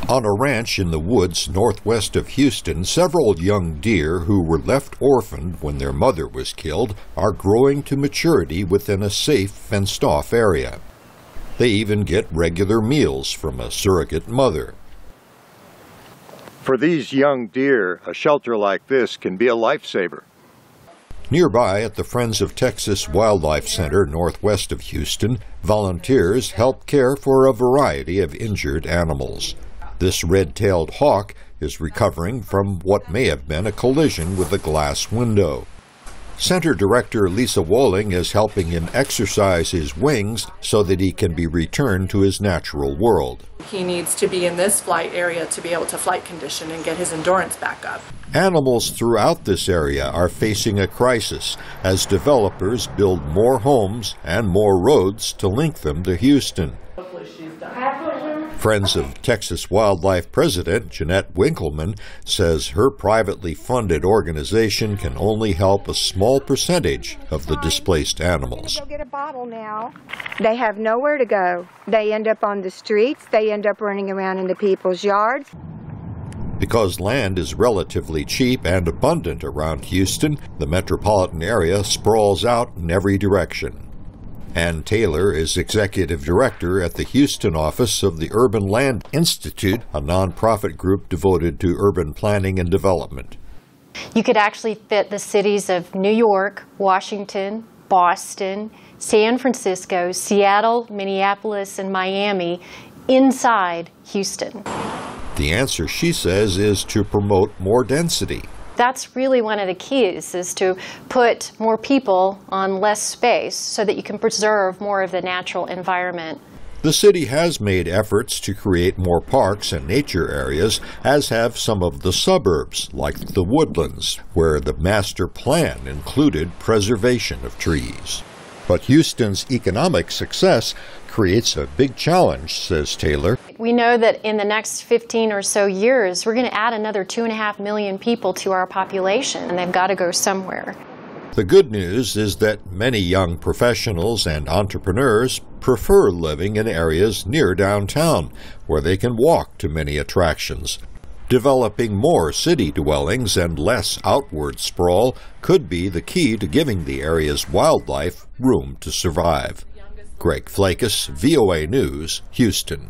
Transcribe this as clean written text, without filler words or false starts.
On a ranch in the woods northwest of Houston, several young deer who were left orphaned when their mother was killed are growing to maturity within a safe, fenced-off area. They even get regular meals from a surrogate mother. For these young deer, a shelter like this can be a lifesaver. Nearby at the Friends of Texas Wildlife Center northwest of Houston, volunteers help care for a variety of injured animals. This red-tailed hawk is recovering from what may have been a collision with a glass window. Center Director Lisa Wolling is helping him exercise his wings so that he can be returned to his natural world. He needs to be in this flight area to be able to flight condition and get his endurance back up. Animals throughout this area are facing a crisis as developers build more homes and more roads to link them to Houston. Friends of Texas Wildlife President Janette Winkelman says her privately funded organization can only help a small percentage of the displaced animals. Go get a bottle now. They have nowhere to go. They end up on the streets. They end up running around into people's yards. Because land is relatively cheap and abundant around Houston, the metropolitan area sprawls out in every direction. Ann Taylor is executive director at the Houston office of the Urban Land Institute, a nonprofit group devoted to urban planning and development. You could actually fit the cities of New York, Washington, Boston, San Francisco, Seattle, Minneapolis, and Miami inside Houston. The answer, she says, is to promote more density. That's really one of the keys, is to put more people on less space so that you can preserve more of the natural environment. The city has made efforts to create more parks and nature areas, as have some of the suburbs, like the Woodlands, where the master plan included preservation of trees. But Houston's economic success creates a big challenge, says Taylor. We know that in the next 15 or so years, we're going to add another 2.5 million people to our population, and they've got to go somewhere. The good news is that many young professionals and entrepreneurs prefer living in areas near downtown, where they can walk to many attractions. Developing more city dwellings and less outward sprawl could be the key to giving the area's wildlife room to survive. Greg Flakus, VOA News, Houston.